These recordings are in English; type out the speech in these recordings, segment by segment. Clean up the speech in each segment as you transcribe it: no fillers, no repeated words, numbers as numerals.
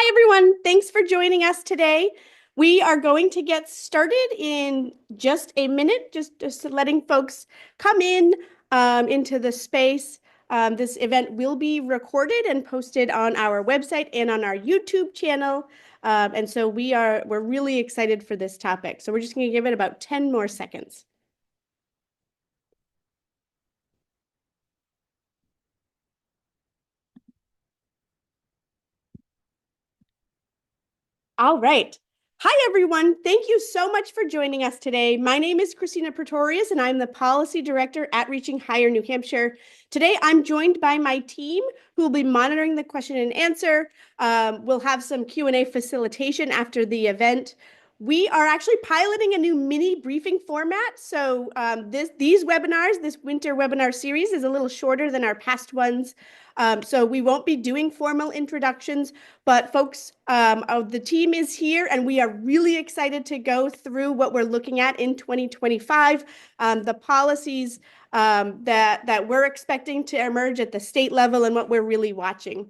Hi, everyone. Thanks for joining us today. We are going to get started in just a minute, just letting folks come in into the space. This event will be recorded and posted on our website and on our YouTube channel. And so we're really excited for this topic. So we're just going to give it about 10 more seconds. All right. Hi, everyone. Thank you so much for joining us today. My name is Christina Pretorius, and I'm the Policy Director at Reaching Higher New Hampshire. Today, I'm joined by my team who will be monitoring the question and answer. We'll have some Q&A facilitation after the event. We are actually piloting a new mini briefing format. So these webinars, this winter webinar series is a little shorter than our past ones. So we won't be doing formal introductions, but folks, the team is here and we are really excited to go through what we're looking at in 2025, the policies that we're expecting to emerge at the state level and what we're really watching.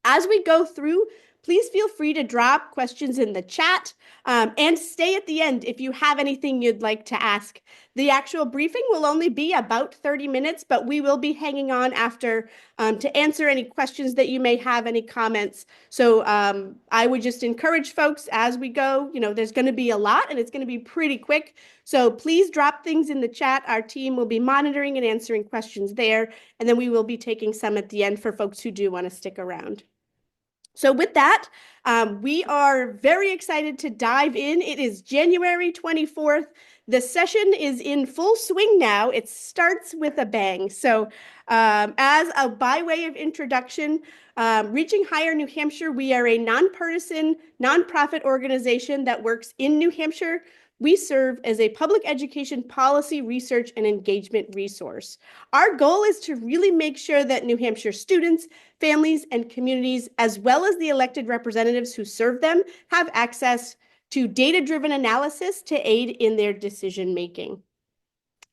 As we go through, please feel free to drop questions in the chat and stay at the end if you have anything you'd like to ask. The actual briefing will only be about 30 minutes, but we will be hanging on after to answer any questions that you may have, any comments. So I would just encourage folks as we go, there's going to be a lot and it's going to be pretty quick. So please drop things in the chat. Our team will be monitoring and answering questions there. And then we will be taking some at the end for folks who do want to stick around. So with that, we are very excited to dive in. It is January 24th. The session is in full swing now. It starts with a bang. So as a by way of introduction, Reaching Higher New Hampshire, we are a nonpartisan, nonprofit organization that works in New Hampshire. We serve as a public education policy, research, and engagement resource. Our goal is to really make sure that New Hampshire students, families, and communities, as well as the elected representatives who serve them, have access to data-driven analysis to aid in their decision-making.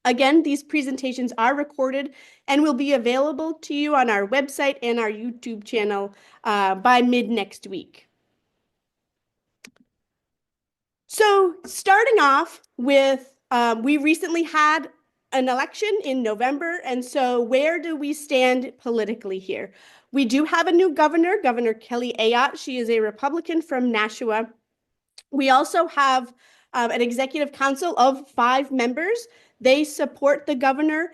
Again, these presentations are recorded and will be available to you on our website and our YouTube channel by mid next week. So starting off with, we recently had an election in November, and so where do we stand politically here? We do have a new governor, Governor Kelly Ayotte. She is a Republican from Nashua. We also have an executive council of 5 members. They support the governor.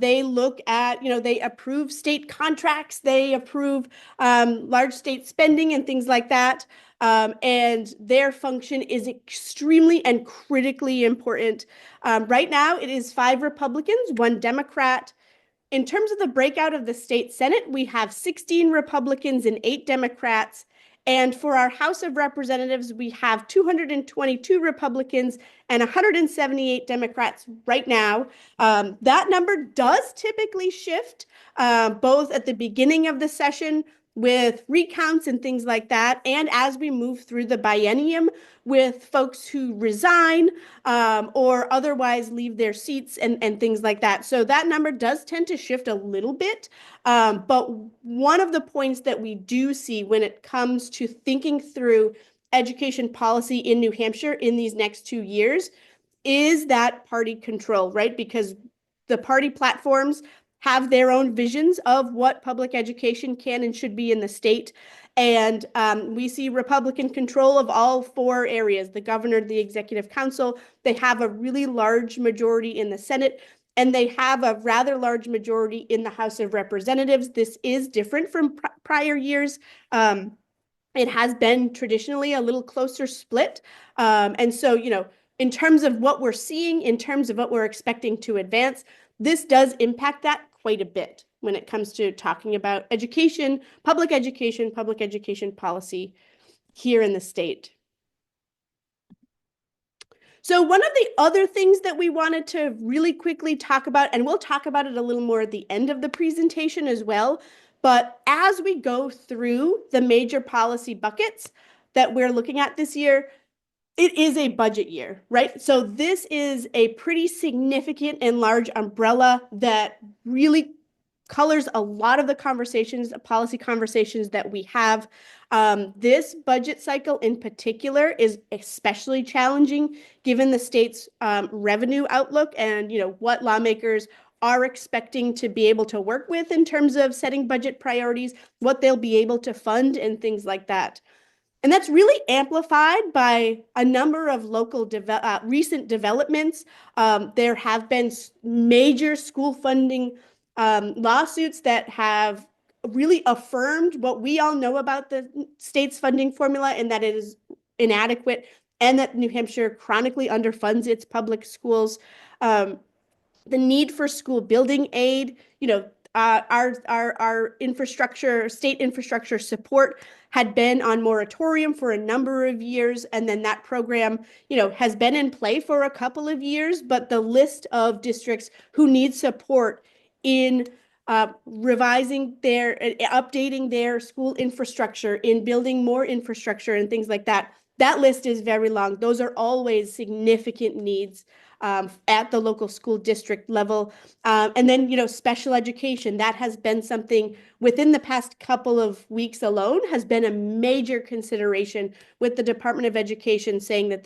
They look at, they approve state contracts. They approve large state spending and things like that. And their function is extremely and critically important. Right now, it is 5 Republicans, 1 Democrat. In terms of the breakout of the state Senate, we have 16 Republicans and 8 Democrats. And for our House of Representatives, we have 222 Republicans and 178 Democrats right now. That number does typically shift both at the beginning of the session with recounts and things like that, and as we move through the biennium with folks who resign or otherwise leave their seats and things like that. So that number does tend to shift a little bit. But one of the points that we do see when it comes to thinking through education policy in New Hampshire in these next 2 years is that party control, right? Because the party platforms have their own visions of what public education can and should be in the state. And we see Republican control of all 4 areas, the governor, the executive council. They have a really large majority in the Senate, and they have a rather large majority in the House of Representatives. This is different from prior years. It has been traditionally a little closer split. And so, in terms of what we're seeing, in terms of what we're expecting to advance, this does impact that quite a bit when it comes to talking about education, public education policy here in the state. So one of the other things that we wanted to really quickly talk about, and we'll talk about it a little more at the end of the presentation as well, but as we go through the major policy buckets that we're looking at this year, it is a budget year, right? So this is a pretty significant and large umbrella that really colors a lot of the conversations, the policy conversations that we have. This budget cycle in particular is especially challenging given the state's revenue outlook and what lawmakers are expecting to be able to work with in terms of setting budget priorities, what they'll be able to fund, and things like that. And that's really amplified by a number of local recent developments. There have been major school funding lawsuits that have really affirmed what we all know about the state's funding formula, and that it is inadequate, and that New Hampshire chronically underfunds its public schools. The need for school building aid, our infrastructure, state infrastructure support had been on moratorium for a number of years, and then that program, has been in play for a couple of years, but the list of districts who need support in revising updating their school infrastructure, in building more infrastructure and things like that, that list is very long. Those are always significant needs at the local school district level. And then, special education, that has been something within the past couple of weeks alone has been a major consideration, with the Department of Education saying that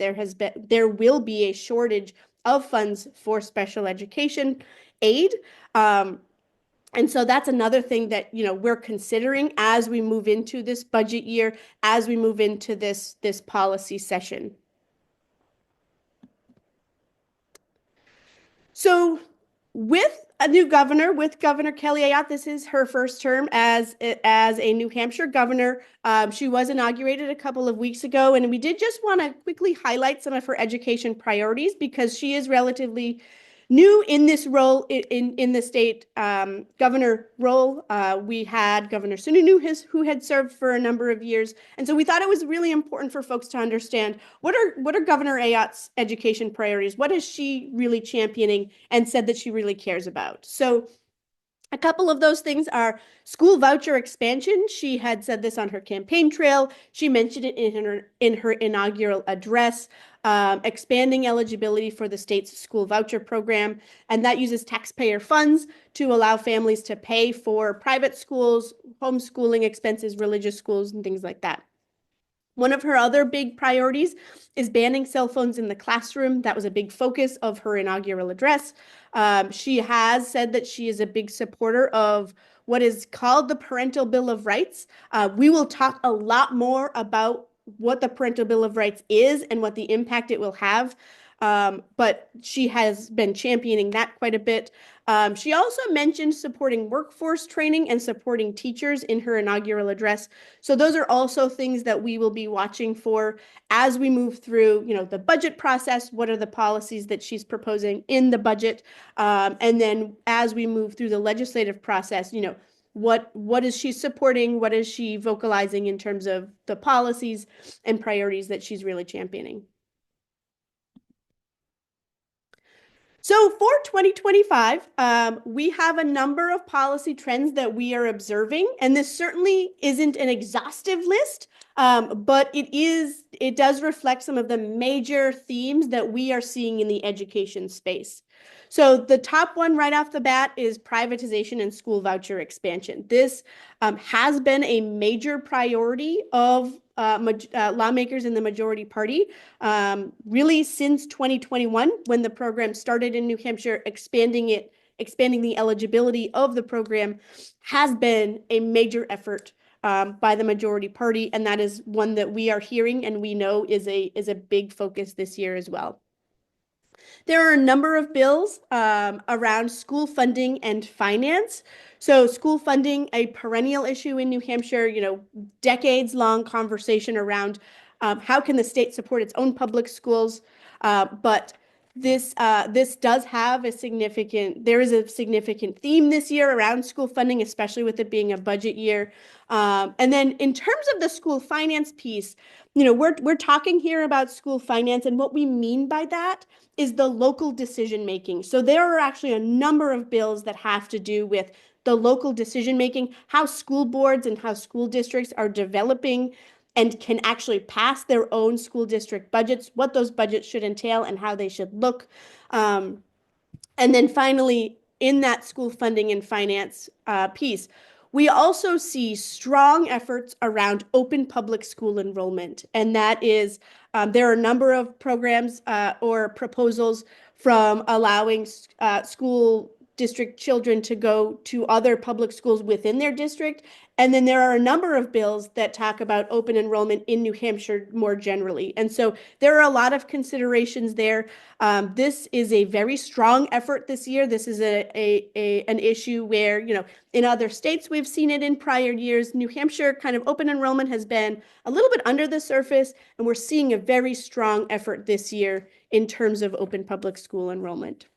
there will be a shortage of funds for special education aid. And so that's another thing that, we're considering as we move into this budget year, as we move into this policy session. So with a new governor, with Governor Kelly Ayotte, this is her first term as a New Hampshire governor. She was inaugurated a couple of weeks ago, and we did just want to quickly highlight some of her education priorities because she is relatively new in this role in the state governor role. We had Governor Sununu, who had served for a number of years, and so we thought it was really important for folks to understand what are Governor Ayotte's education priorities. What is she really championing and said that she really cares about? So a couple of those things are school voucher expansion. She had said this on her campaign trail. She mentioned it in her inaugural address, expanding eligibility for the state's school voucher program. And that uses taxpayer funds to allow families to pay for private schools, homeschooling expenses, religious schools, and things like that. One of her other big priorities is banning cell phones in the classroom. That was a big focus of her inaugural address. She has said that she is a big supporter of what is called the Parental Bill of Rights. We will talk a lot more about what the Parental Bill of Rights is and what the impact it will have. But she has been championing that quite a bit. She also mentioned supporting workforce training and supporting teachers in her inaugural address. So those are also things that we will be watching for as we move through, the budget process. What are the policies that she's proposing in the budget? And then as we move through the legislative process, what is she supporting? What is she vocalizing in terms of the policies and priorities that she's really championing? So for 2025, we have a number of policy trends that we are observing, and this certainly isn't an exhaustive list, but it does reflect some of the major themes that we are seeing in the education space. So the top one right off the bat is privatization and school voucher expansion. This has been a major priority of lawmakers in the majority party, really since 2021, when the program started in New Hampshire. Expanding the eligibility of the program has been a major effort by the majority party, and that is one that we are hearing and we know is a big focus this year as well. There are a number of bills around school funding and finance. So school funding, a perennial issue in New Hampshire, decades-long conversation around how can the state support its own public schools. But this does have there is a significant theme this year around school funding, especially with it being a budget year. And then in terms of the school finance piece, we're talking here about school finance, and what we mean by that is the local decision making. So there are actually a number of bills that have to do with the local decision making, how school boards and how school districts are developing and can actually pass their own school district budgets, what those budgets should entail and how they should look. And then finally, in that school funding and finance piece. We also see strong efforts around open public school enrollment, and that is there are a number of programs or proposals from allowing school district children to go to other public schools within their district. And then there are a number of bills that talk about open enrollment in New Hampshire more generally. And so there are a lot of considerations there. This is a very strong effort this year. This is an issue where, in other states, we've seen it in prior years. New Hampshire kind of open enrollment has been a little bit under the surface, and we're seeing a very strong effort this year in terms of open public school enrollment.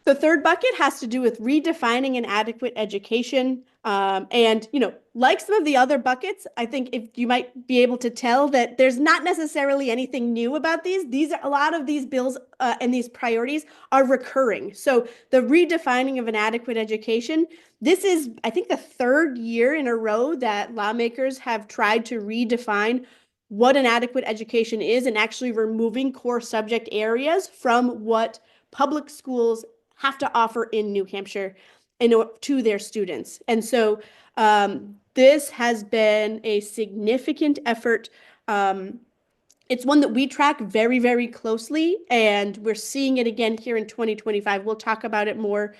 The third bucket has to do with redefining an adequate education. And, like some of the other buckets, I think if you might be able to tell that there's not necessarily anything new about these are a lot of these bills and these priorities are recurring. So the redefining of an adequate education, this is, I think, the third year in a row that lawmakers have tried to redefine what an adequate education is and actually removing core subject areas from what public schools have to offer in New Hampshire to their students. And so this has been a significant effort. It's one that we track very, very closely, and we're seeing it again here in 2025. We'll talk about it more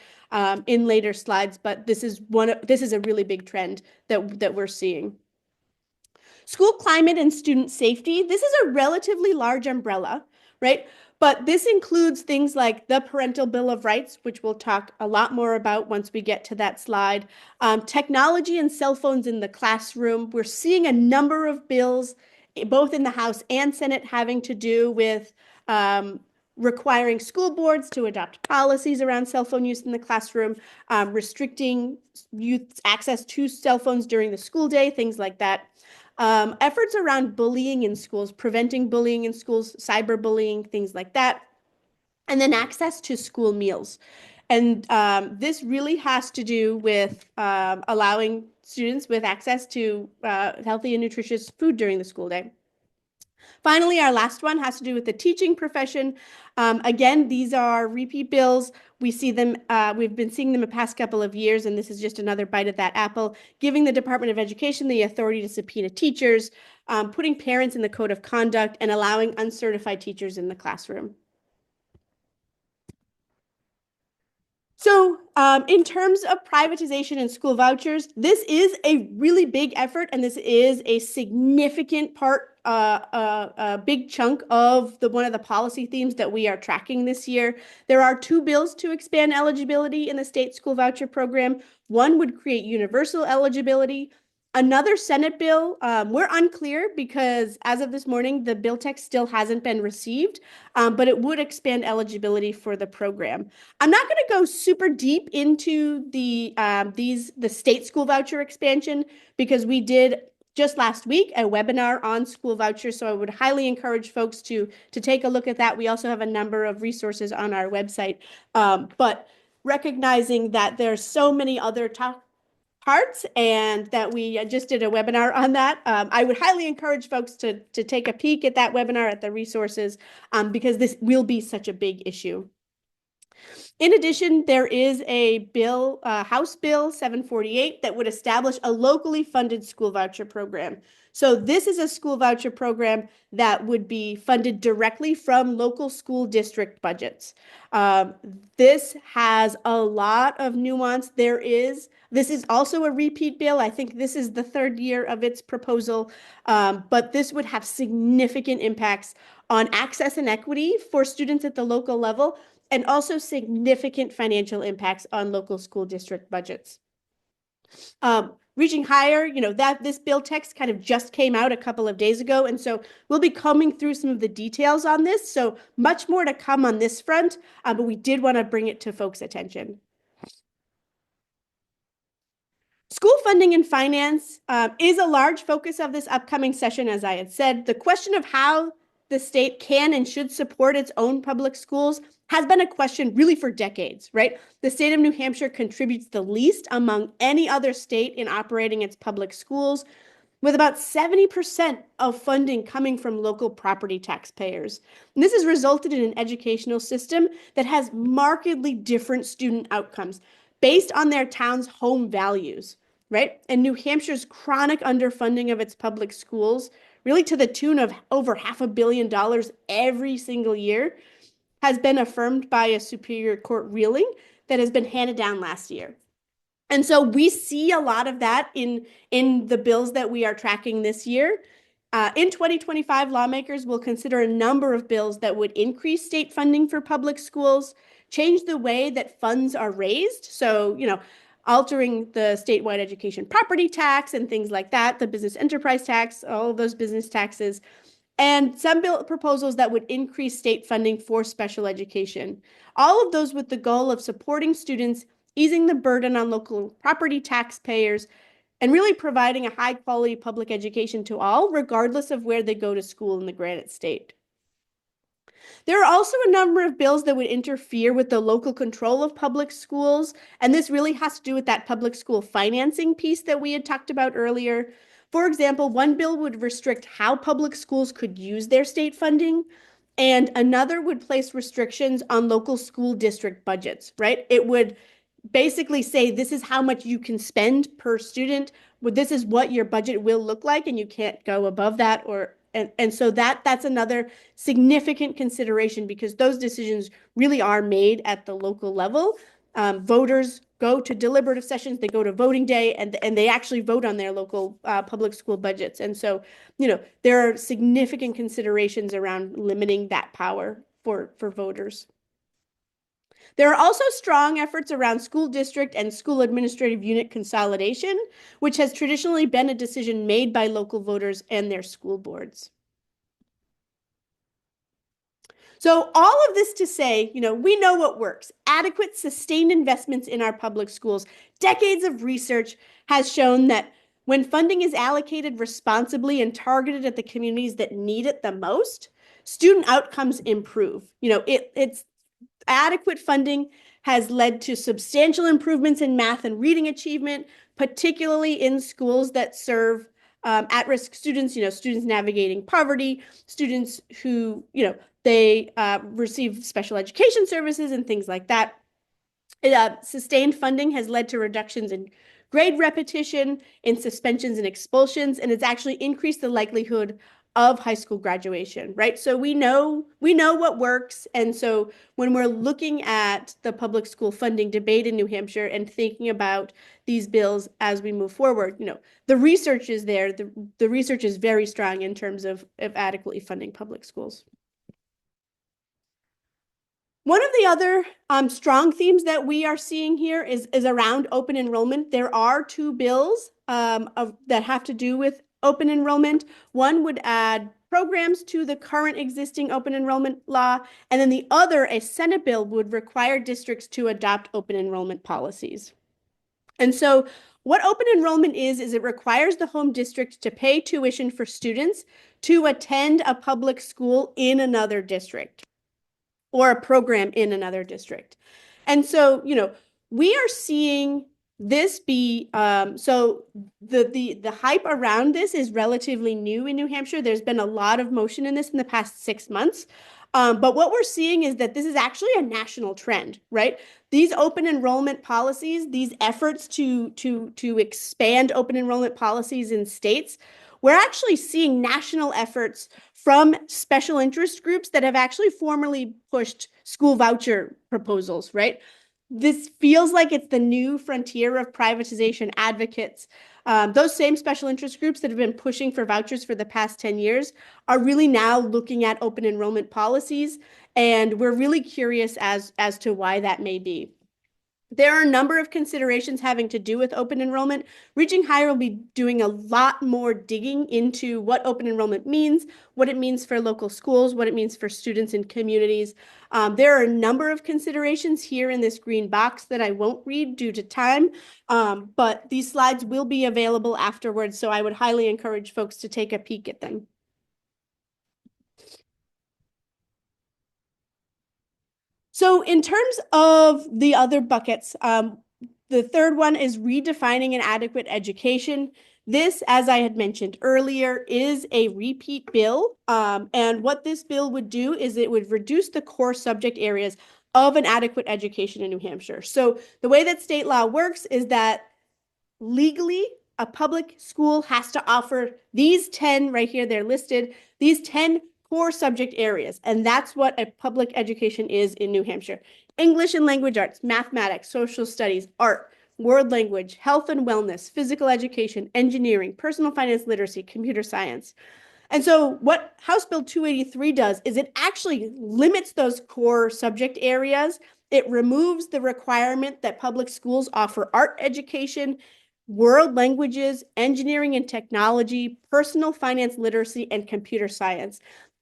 in later slides, but this is a really big trend that we're seeing. School climate and student safety. This is a relatively large umbrella, right? But this includes things like the Parental Bill of Rights, which we'll talk a lot more about once we get to that slide. Technology and cell phones in the classroom. We're seeing a number of bills, both in the House and Senate, having to do with requiring school boards to adopt policies around cell phone use in the classroom, restricting youth's access to cell phones during the school day, things like that. Efforts around bullying in schools, preventing bullying in schools, cyberbullying, things like that. And then access to school meals. And this really has to do with allowing students with access to healthy and nutritious food during the school day. Finally, our last one has to do with the teaching profession. Again, these are repeat bills. We see them, we've been seeing them the past couple of years, and this is just another bite at that apple, giving the Department of Education the authority to subpoena teachers, putting parents in the code of conduct, and allowing uncertified teachers in the classroom. So in terms of privatization and school vouchers, this is a really big effort, and this is a significant part, a big chunk of one of the policy themes that we are tracking this year. There are two bills to expand eligibility in the state school voucher program. One would create universal eligibility. Another Senate bill, we're unclear because as of this morning, the bill text still hasn't been received, but it would expand eligibility for the program. I'm not going to go super deep into the state school voucher expansion because we did just last week a webinar on school vouchers, so I would highly encourage folks to take a look at that. We also have a number of resources on our website, but recognizing that there's so many other parts and that we just did a webinar on that. I would highly encourage folks to take a peek at that webinar at the resources because this will be such a big issue. In addition, there is a bill, House Bill 748, that would establish a locally funded school voucher program. So this is a school voucher program that would be funded directly from local school district budgets. This has a lot of nuance. This is also a repeat bill. I think this is the third year of its proposal, but this would have significant impacts on access and equity for students at the local level, and also significant financial impacts on local school district budgets. Reaching higher, this bill text kind of just came out a couple of days ago, and so we'll be combing through some of the details on this, so much more to come on this front, but we did want to bring it to folks' attention. School funding and finance is a large focus of this upcoming session, as I had said. The question of how the state can and should support its own public schools has been a question really for decades, right? The state of New Hampshire contributes the least among any other state in operating its public schools. with about 70% of funding coming from local property taxpayers. And this has resulted in an educational system that has markedly different student outcomes based on their town's home values, right? And New Hampshire's chronic underfunding of its public schools, really to the tune of over $500 million every single year, has been affirmed by a Superior Court ruling that has been handed down last year. And so we see a lot of that in the bills that we are tracking this year. In 2025, lawmakers will consider a number of bills that would increase state funding for public schools, change the way that funds are raised. So, altering the statewide education property tax and things like that, the business enterprise tax, all of those business taxes, and some bill proposals that would increase state funding for special education. All of those with the goal of supporting students, easing the burden on local property taxpayers, and really providing a high quality public education to all, regardless of where they go to school in the Granite State. There are also a number of bills that would interfere with the local control of public schools, and this really has to do with that public school financing piece that we had talked about earlier. For example, one bill would restrict how public schools could use their state funding, and another would place restrictions on local school district budgets, right? It would basically say this is how much you can spend per student. This is what your budget will look like, and you can't go above that. And so that's another significant consideration because those decisions really are made at the local level. Voters go to deliberative sessions, they go to voting day, and they actually vote on their local public school budgets. And so, there are significant considerations around limiting that power for voters. There are also strong efforts around school district and school administrative unit consolidation, which has traditionally been a decision made by local voters and their school boards. So all of this to say, we know what works. Adequate, sustained investments in our public schools. Decades of research has shown that when funding is allocated responsibly and targeted at the communities that need it the most, student outcomes improve. It's adequate funding has led to substantial improvements in math and reading achievement, particularly in schools that serve at-risk students, students navigating poverty, students who, they receive special education services and things like that. Sustained funding has led to reductions in grade repetition, in suspensions and expulsions, and it's actually increased the likelihood of high school graduation, right? So we know what works. And so when we're looking at the public school funding debate in New Hampshire and thinking about these bills as we move forward, the research is there. The research is very strong in terms of adequately funding public schools. One of the other strong themes that we are seeing here is around open enrollment. There are two bills that have to do with open enrollment. One would add programs to the current existing open enrollment law, and then the other, a Senate bill, would require districts to adopt open enrollment policies. And so what open enrollment is it requires the home district to pay tuition for students to attend a public school in another district or a program in another district. And so, we are seeing this be, so the hype around this is relatively new in New Hampshire. There's been a lot of motion in this in the past 6 months. But what we're seeing is that this is actually a national trend, right? These open enrollment policies, these efforts to expand open enrollment policies in states, we're actually seeing national efforts from special interest groups that have actually formally pushed school voucher proposals, right? This feels like it's the new frontier of privatization advocates. Those same special interest groups that have been pushing for vouchers for the past 10 years are really now looking at open enrollment policies, and we're really curious as to why that may be. There are a number of considerations having to do with open enrollment. Reaching Higher will be doing a lot more digging into what open enrollment means, what it means for local schools, what it means for students and communities. There are a number of considerations here in this green box that I won't read due to time, but these slides will be available afterwards, so I would highly encourage folks to take a peek at them. So in terms of the other buckets, the third one is redefining an adequate education. This, as I had mentioned earlier, is a repeat bill. And what this bill would do is it would reduce the core subject areas of an adequate education in New Hampshire. So the way that state law works is that legally, a public school has to offer these 10 right here, they're listed, these 10 core subject areas. And that's what a public education is in New Hampshire. English and language arts, mathematics, social studies, art, world language, health and wellness, physical education, engineering, personal finance literacy, computer science. And so what House Bill 283 does is it actually limits those core subject areas. It removes the requirement that public schools offer art education, world languages, engineering and technology, personal finance literacy, and computer science.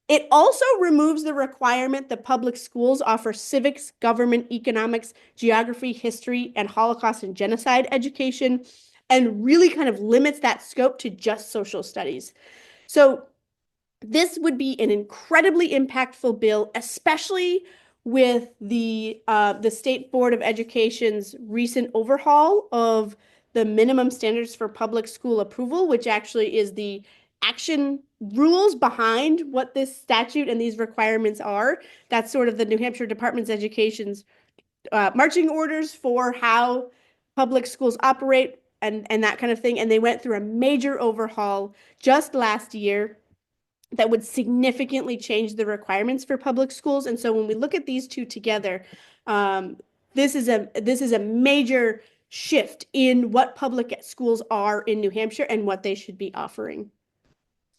It also removes the requirement that public schools offer civics, government, economics, geography, history, and Holocaust and genocide education, and really kind of limits that scope to just social studies. So this would be an incredibly impactful bill, especially with the State Board of Education's recent overhaul of the minimum standards for public school approval, which actually is the action rules behind what this statute and these requirements are. That's sort of the New Hampshire Department of Education's marching orders for how public schools operate and that kind of thing. And they went through a major overhaul just last year that would significantly change the requirements for public schools. And so when we look at these two together, this is a major shift in what public schools are in New Hampshire and what they should be offering.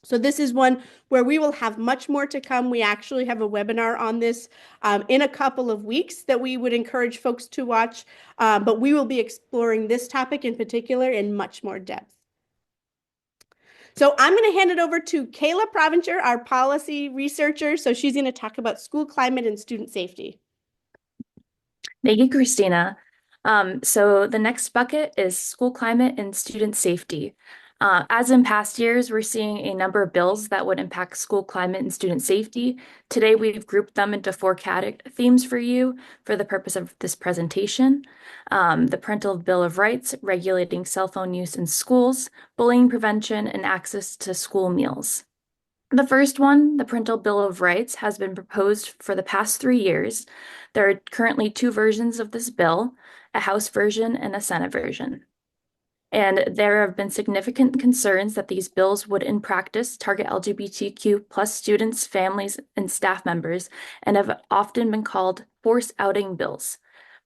So this is one where we will have much more to come. We actually have a webinar on this in a couple of weeks that we would encourage folks to watch, but we will be exploring this topic in particular in much more depth. So I'm going to hand it over to Kayla Provencher, our policy researcher. So she's going to talk about school climate and student safety. Thank you, Christina. So the next bucket is school climate and student safety. As in past years, we're seeing a number of bills that would impact school climate and student safety. Today, we've grouped them into four themes for you for the purpose of this presentation. The Parental Bill of Rights, regulating cell phone use in schools, bullying prevention, and access to school meals. The first one, the Parental Bill of Rights, has been proposed for the past 3 years. There are currently two versions of this bill, a House version and a Senate version. And there have been significant concerns that these bills would, in practice, target LGBTQ plus students, families, and staff members, and have often been called force outing bills.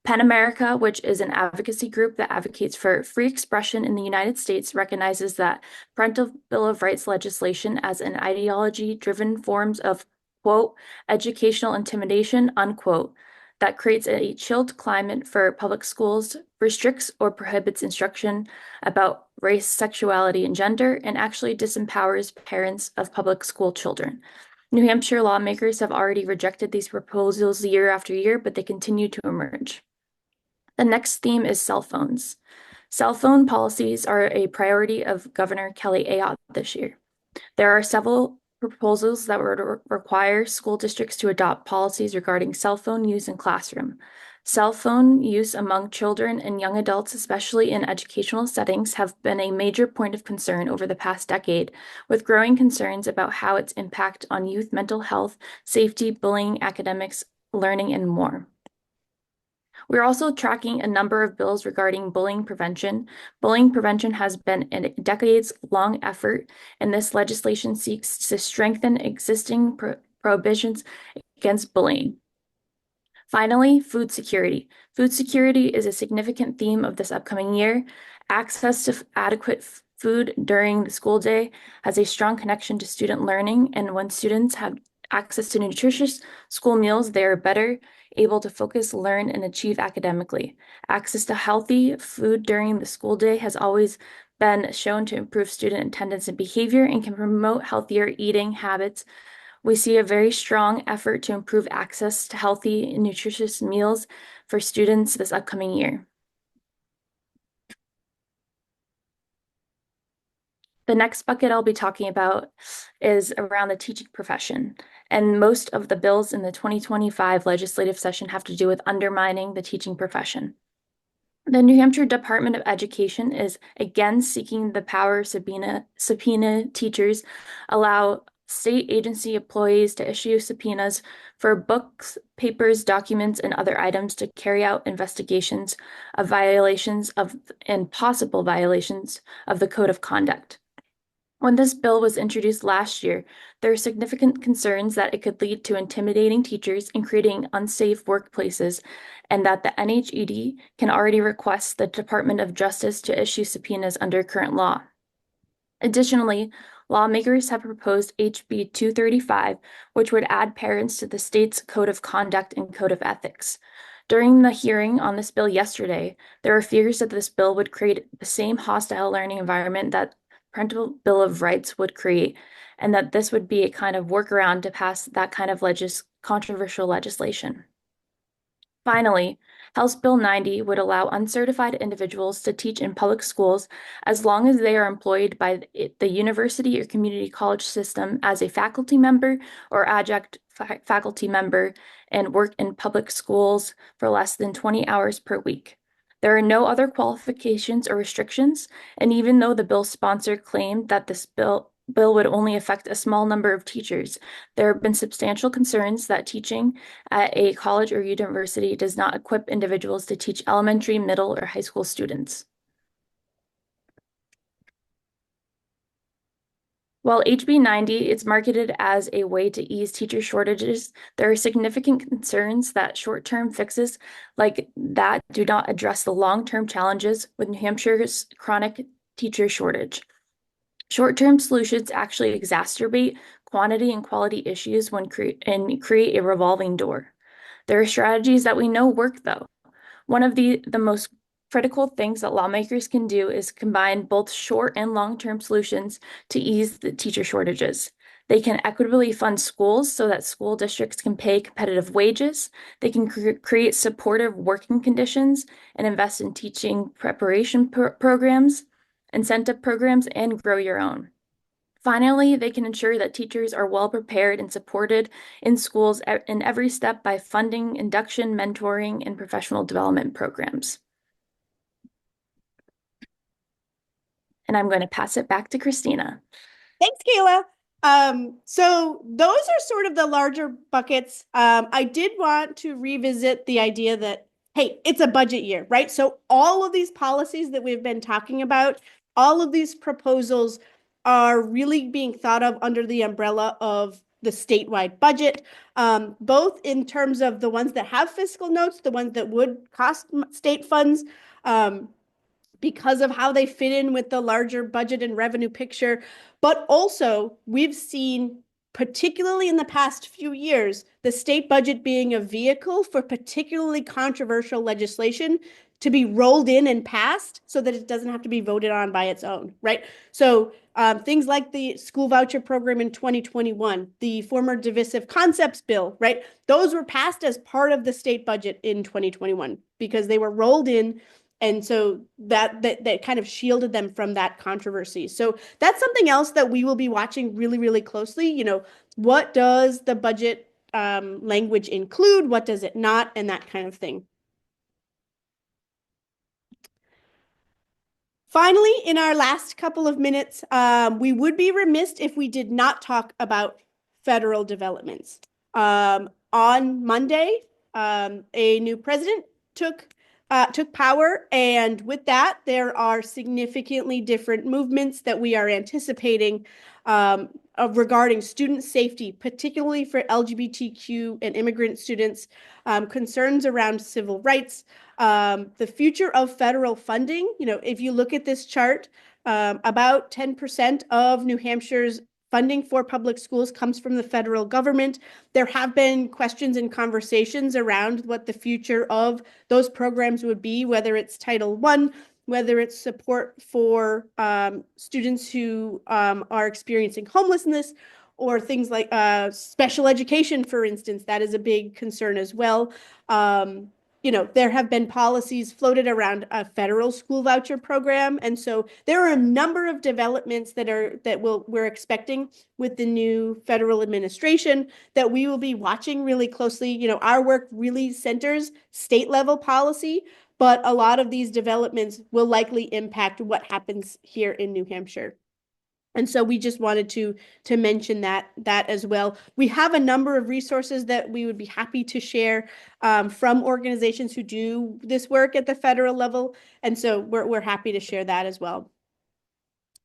PEN America, which is an advocacy group that advocates for free expression in the United States, recognizes that Parental Bill of Rights legislation as an ideology-driven forms of, quote, educational intimidation, unquote, that creates a chilled climate for public schools, restricts or prohibits instruction about race, sexuality, and gender, and actually disempowers parents of public school children. New Hampshire lawmakers have already rejected these proposals year after year, but they continue to emerge. The next theme is cell phones. Cell phone policies are a priority of Governor Kelly Ayotte this year. There are several proposals that would require school districts to adopt policies regarding cell phone use in classroom. Cell phone use among children and young adults, especially in educational settings, have been a major point of concern over the past decade, with growing concerns about how its impact on youth mental health, safety, bullying, academics, learning, and more. We're also tracking a number of bills regarding bullying prevention. Bullying prevention has been a decades-long effort, and this legislation seeks to strengthen existing prohibitions against bullying. Finally, food security. Food security is a significant theme of this upcoming year. Access to adequate food during the school day has a strong connection to student learning, and when students have access to nutritious school meals, they are better able to focus, learn, and achieve academically. Access to healthy food during the school day has always been shown to improve student attendance and behavior and can promote healthier eating habits. We see a very strong effort to improve access to healthy and nutritious meals for students this upcoming year. The next bucket I'll be talking about is around the teaching profession. And most of the bills in the 2025 legislative session have to do with undermining the teaching profession. The New Hampshire Department of Education is again seeking the power subpoena teachers, allow state agency employees to issue subpoenas for books, papers, documents, and other items to carry out investigations of violations of and possible violations of the Code of Conduct. When this bill was introduced last year, there are significant concerns that it could lead to intimidating teachers and creating unsafe workplaces, and that the NHED can already request the Department of Justice to issue subpoenas under current law. Additionally, lawmakers have proposed HB 235, which would add parents to the state's Code of Conduct and Code of Ethics. During the hearing on this bill yesterday, there were fears that this bill would create the same hostile learning environment that Parental Bill of Rights would create, and that this would be a kind of workaround to pass that kind of controversial legislation. Finally, House Bill 90 would allow uncertified individuals to teach in public schools as long as they are employed by the university or community college system as a faculty member or adjunct faculty member and work in public schools for less than 20 hours per week. There are no other qualifications or restrictions, and even though the bill's sponsor claimed that this bill would only affect a small number of teachers, there have been substantial concerns that teaching at a college or university does not equip individuals to teach elementary, middle, or high school students. While HB 90 is marketed as a way to ease teacher shortages, there are significant concerns that short-term fixes like that do not address the long-term challenges with New Hampshire's chronic teacher shortage. Short-term solutions actually exacerbate quantity and quality issues and create a revolving door. There are strategies that we know work, though. One of the most critical things that lawmakers can do is combine both short and long-term solutions to ease the teacher shortages. They can equitably fund schools so that school districts can pay competitive wages. They can create supportive working conditions and invest in teaching preparation programs, incentive programs, and grow your own. Finally, they can ensure that teachers are well prepared and supported in schools in every step by funding induction, mentoring, and professional development programs. And I'm going to pass it back to Christina. Thanks, Kayla. So those are sort of the larger buckets. I did want to revisit the idea that, hey, it's a budget year, right? So all of these policies that we've been talking about, all of these proposals are really being thought of under the umbrella of the statewide budget, both in terms of the ones that have fiscal notes, the ones that would cost state funds, because of how they fit in with the larger budget and revenue picture. But also, we've seen, particularly in the past few years, the state budget being a vehicle for particularly controversial legislation to be rolled in and passed so that it doesn't have to be voted on by its own, right? So things like the school voucher program in 2021, the former divisive concepts bill, right? Those were passed as part of the state budget in 2021 because they were rolled in, and so that kind of shielded them from that controversy. So that's something else that we will be watching really, really closely. You know, what does the budget language include? What does it not? And that kind of thing. Finally, in our last couple of minutes, we would be remiss if we did not talk about federal developments. On Monday, a new president took power, and with that, there are significantly different movements that we are anticipating regarding student safety, particularly for LGBTQ and immigrant students, concerns around civil rights, the future of federal funding. You know, if you look at this chart, about 10% of New Hampshire's funding for public schools comes from the federal government. There have been questions and conversations around what the future of those programs would be, whether it's Title I, whether it's support for students who are experiencing homelessness, or things like special education, for instance. That is a big concern as well. You know, there have been policies floated around a federal school voucher program. And so there are a number of developments we're expecting with the new federal administration that we will be watching really closely. You know, our work really centers state level policy, but a lot of these developments will likely impact what happens here in New Hampshire. And so we just wanted to mention that as well. We have a number of resources that we would be happy to share from organizations who do this work at the federal level, and so we're happy to share that as well.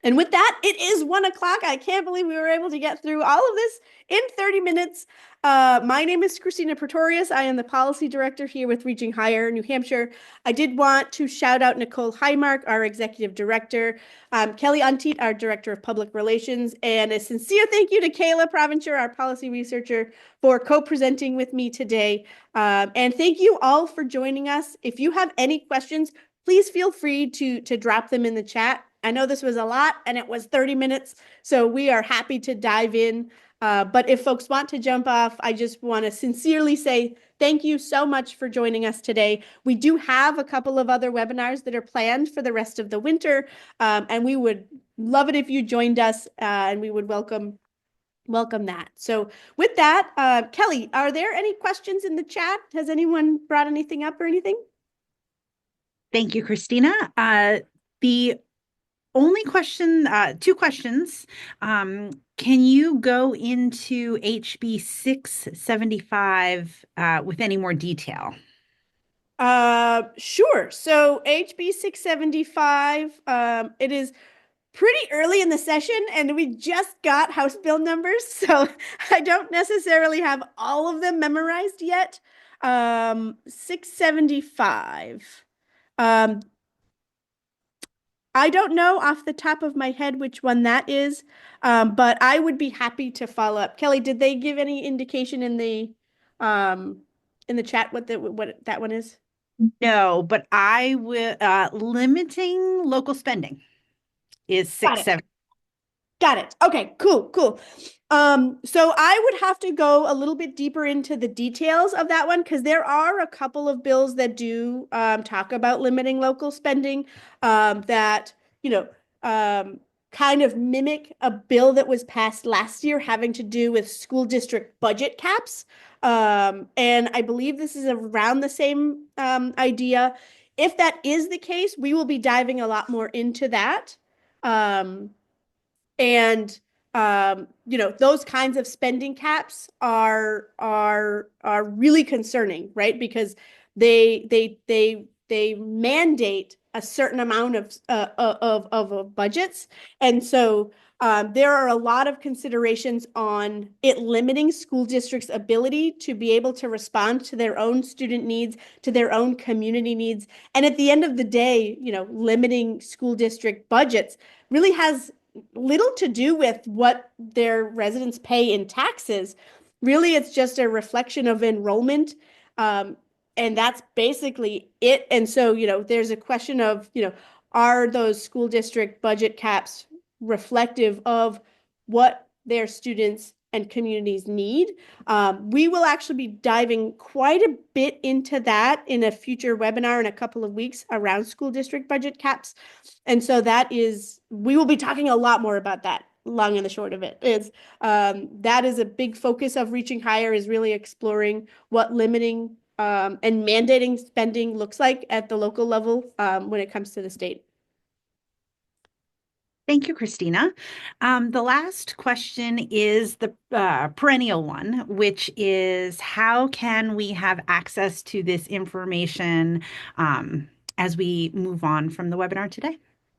And with that, it is 1 o'clock. I can't believe we were able to get through all of this in 30 minutes. My name is Christina Pretorius. I am the policy director here with Reaching Higher New Hampshire. I did want to shout out Nicole Highmark, our executive director, Kelly Unteat, our director of public relations, and a sincere thank you to Kayla Provencher, our policy researcher, for co-presenting with me today. And thank you all for joining us. If you have any questions, please feel free to drop them in the chat. I know this was a lot and it was 30 minutes, so we are happy to dive in. But if folks want to jump off, I just want to sincerely say thank you so much for joining us today. We do have a couple of other webinars that are planned for the rest of the winter, and we would love it if you joined us, and we would welcome that. So with that, Kelly, are there any questions in the chat? Has anyone brought anything up or anything? Thank you, Christina. The only question, two questions. Can you go into HB 675 with any more detail? Sure. So HB 675, it is pretty early in the session and we just got House Bill numbers, so I don't necessarily have all of them memorized yet. 675. I don't know off the top of my head which one that is, but I would be happy to follow up. Kelly, did they give any indication um, in the chat what that one is? No, but I will limiting local spending is Got six, it. seven. Got it. Okay, cool. So I would have to go a little bit deeper into the details of that one because there are a couple of bills that do talk about limiting local spending that, you know, kind of mimic a bill that was passed last year having to do with school district budget caps. And I believe this is around the same idea. If that is the case, we will be diving a lot more into that. Um, and those kinds of spending caps are really concerning, right? Because they mandate a certain amount of budgets, and so there are a lot of considerations on it limiting school districts' ability to be able to respond to their own student needs, to their own community needs, and at the end of the day, limiting school district budgets really has little to do with what their residents pay in taxes. Really, it's just a reflection of enrollment. And that's basically it. And so, there's a question of, are those school district budget caps reflective of what their students and communities need? We will actually be diving quite a bit into that in a future webinar in a couple of weeks around school district budget caps. And so we will be talking a lot more about that. Long and the short of it is that is a big focus of Reaching Higher, is really exploring what limiting and mandating spending looks like at the local level when it comes to the state. Thank you, Christina. The last question is the perennial one, which is how can we have access to this information as we move on from the webinar today?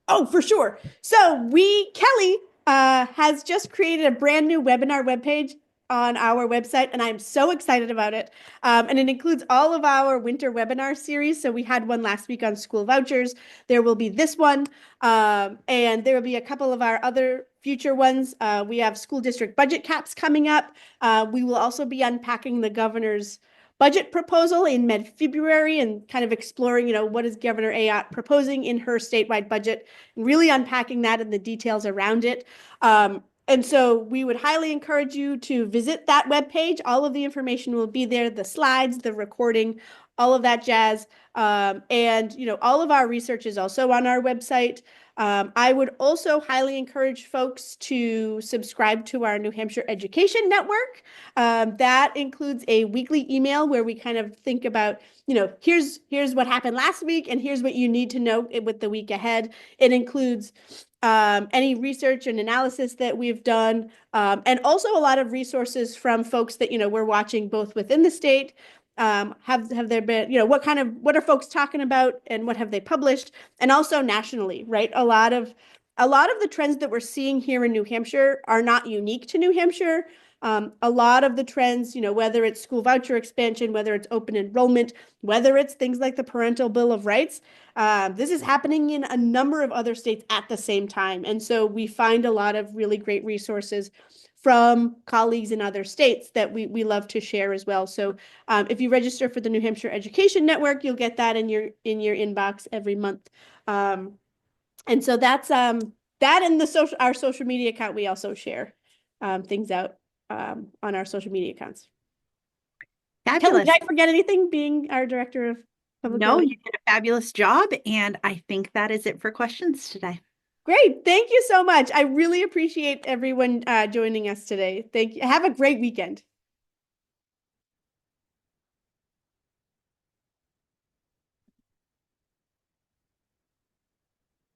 Oh, for sure. So Kelly has just created a brand new webinar webpage on our website, and I'm so excited about it. And it includes all of our winter webinar series. So we had one last week on school vouchers. There will be this one, and there will be a couple of our other future ones. We have school district budget caps coming up. We will also be unpacking the governor's budget proposal in mid-February and kind of exploring, what is Governor Ayotte proposing in her statewide budget, and really unpacking that and the details around it. And so we would highly encourage you to visit that webpage. All of the information will be there, the slides, the recording, all of that jazz. And all of our research is also on our website. I would also highly encourage folks to subscribe to our New Hampshire Education Network. That includes a weekly email where we kind of think about, here's what happened last week and here's what you need to know with the week ahead. It includes any research and analysis that we've done, and also a lot of resources from folks that, we're watching both within the state. Have there been, what are folks talking about and what have they published? And also nationally, right? A lot of the trends that we're seeing here in New Hampshire are not unique to New Hampshire. A lot of the trends, whether it's school voucher expansion, whether it's open enrollment, whether it's things like the Parental Bill of Rights, this is happening in a number of other states at the same time. And so we find a lot of really great resources from colleagues in other states that we love to share as well. So if you register for the New Hampshire Education Network, you'll get that in your inbox every month. And so that's that and our social media account. We also share things out on our social media accounts. Kelly, Fabulous. did I forget anything being our director of public No, relations? you did a fabulous job. And I think that is it for questions today. Great. Thank you so much. I really appreciate everyone joining us today. Thank you. Have a great weekend.